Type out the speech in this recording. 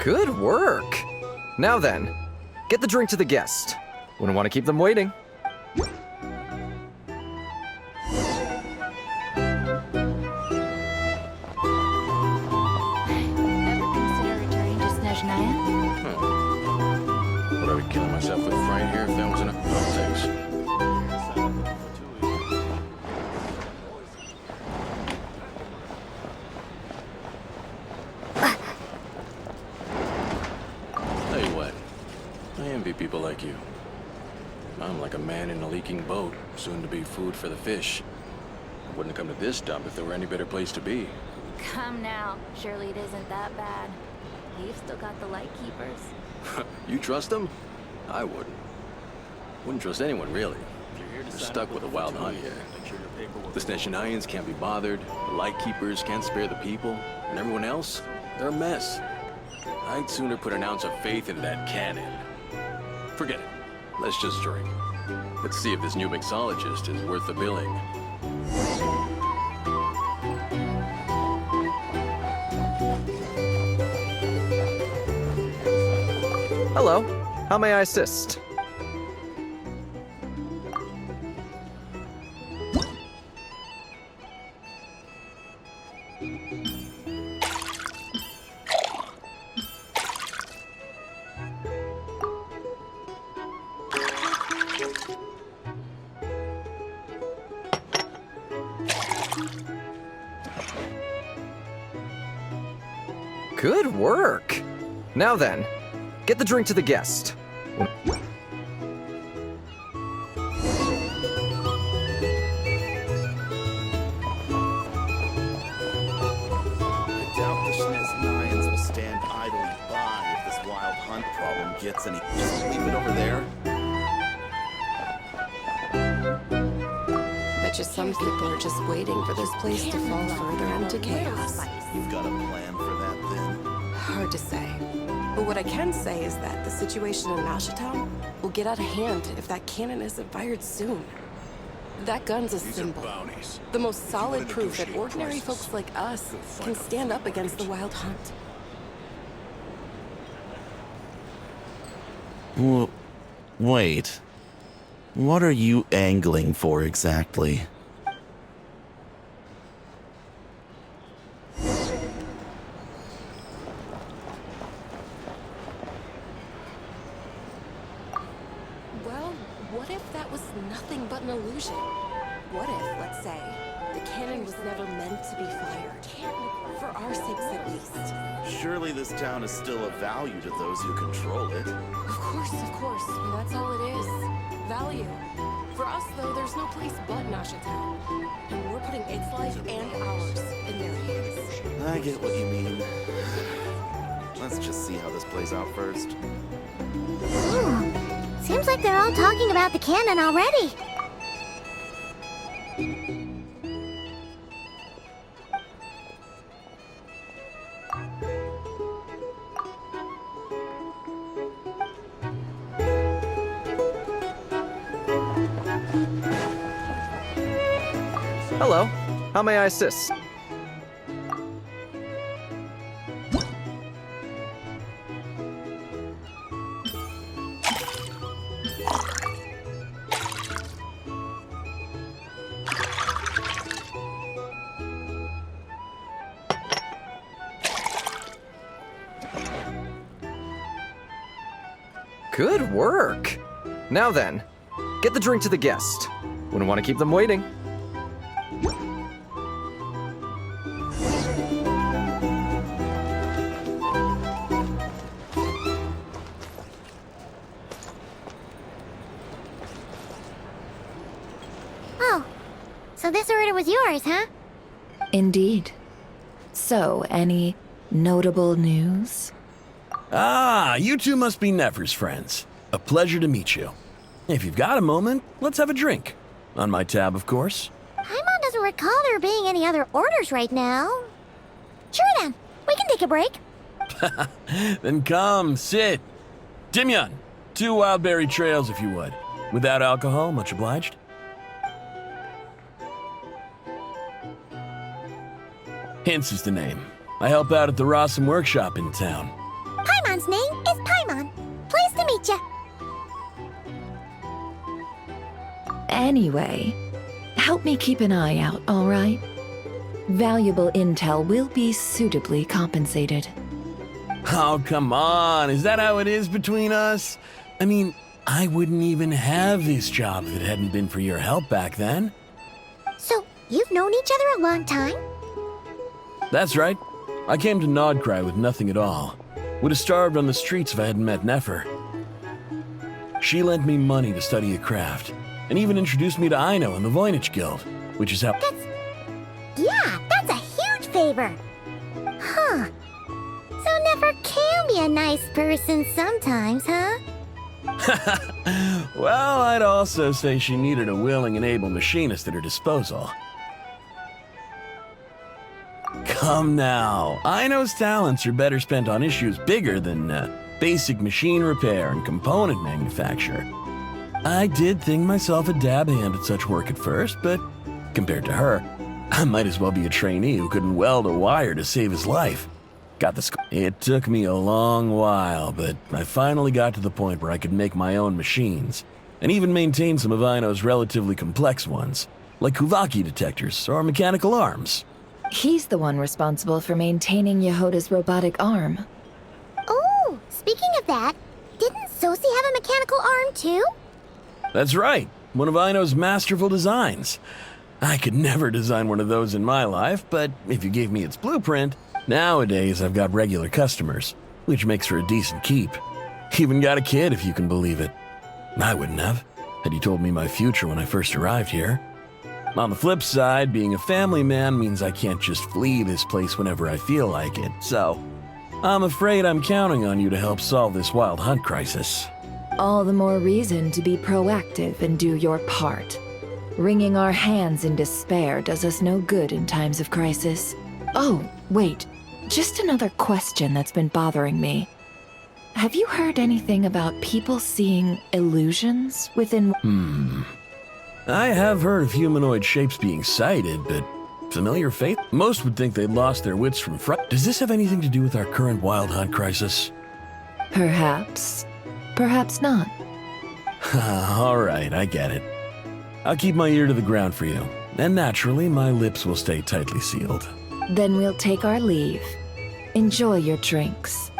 Good work! Now then, get the drink to the guest. Wouldn't want to keep them waiting. Ever consider returning to Snezhnaya? Would I be killing myself with fright here if that was enough politics? Tell you what, I envy people like you. I'm like a man in a leaking boat, soon to be food for the fish. I wouldn't have come to this dump if there were any better place to be. Come now. Surely it isn't that bad. You've still got the light keepers. You trust them? I wouldn't. Wouldn't trust anyone, really. They're stuck with a wild hunt here. The Snezhnayans can't be bothered, the Lightkeepers can't spare the people, and everyone else, they're a mess. I'd sooner put an ounce of faith into that cannon. Forget it. Let's just drink. Let's see if this new mixologist is worth the billing. Hello, how may I assist? Good work! Now then, get the drink to the guest. I doubt the Snezhnayans will stand idly by if this wild hunt problem gets any. Just leave it over there. Bet you some people are just waiting for this place to fall further into chaos. You've got a plan for that then? Hard to say. But what I can say is that the situation in Nashitown will get out of hand if that cannon isn't fired soon. That gun's a symbol. The most solid proof that ordinary folks like us can stand up against the wild hunt. Wait. What are you angling for exactly? Well, what if that was nothing but an illusion? What if, let's say, the cannon was never meant to be fired? For our sakes at least. Surely this town is still of value to those who control it. Of course, and that's all it is. Value. For us, though, there's no place but Nashitown. And we're putting its life and ours in their hands. I get what you mean. Let's just see how this plays out first. Seems like they're all talking about the cannon already. Hello, how may I assist? Good work! Now then, get the drink to the guest. Wouldn't want to keep them waiting. Oh, so this order was yours, huh? Indeed. So, any notable news? Ah, you two must be Nefer's friends. A pleasure to meet you. If you've got a moment, let's have a drink. On my tab, of course. Paimon doesn't recall there being any other orders right now. Sure then, we can take a break. Then come, sit. Dimyon, 2 wildberry trails if you would. Without alcohol, much obliged. Hints is the name. I help out at the Rossum workshop in town. Paimon! Paimon's name is Paimon. Pleased to meet you. Anyway, help me keep an eye out, all right? Valuable intel will be suitably compensated. Oh, come on. Is that how it is between us? I mean, I wouldn't even have this job if it hadn't been for your help back then. So, you've known each other a long time? That's right. I came to Nodcry with nothing at all. Would have starved on the streets if I hadn't met Nefer. She lent me money to study a craft, and even introduced me to Aino and the Voynich Guild, which is how— Yeah, that's a huge favor. Huh. So Nefer can be a nice person sometimes, huh? Well, I'd also say she needed a willing and able machinist at her disposal. Come now, Aino's talents are better spent on issues bigger than basic machine repair and component manufacture. I did think myself a dab hand at such work at first, but compared to her, I might as well be a trainee who couldn't weld a wire to save his life. It took me a long while, but I finally got to the point where I could make my own machines, and even maintain some of Aino's relatively complex ones, like Kuvaki detectors or mechanical arms. He's the one responsible for maintaining Yehoda's robotic arm. Oh, speaking of that, didn't Sosi have a mechanical arm too? That's right, one of Aino's masterful designs. I could never design one of those in my life, but if you gave me its blueprint, nowadays I've got regular customers, which makes for a decent keep. Even got a kid, if you can believe it. I wouldn't have, had you told me my future when I first arrived here. On the flip side, being a family man means I can't just flee this place whenever I feel like it, so I'm afraid I'm counting on you to help solve this wild hunt crisis. All the more reason to be proactive and do your part. Wringing our hands in despair does us no good in times of crisis. Oh, wait. Just another question that's been bothering me. Have you heard anything about people seeing illusions within— I have heard of humanoid shapes being sighted, but familiar face? Most would think they'd lost their wits from fright. Does this have anything to do with our current wild hunt crisis? Perhaps. Perhaps not. All right, I get it. I'll keep my ear to the ground for you, and naturally, my lips will stay tightly sealed. Then we'll take our leave. Enjoy your drinks.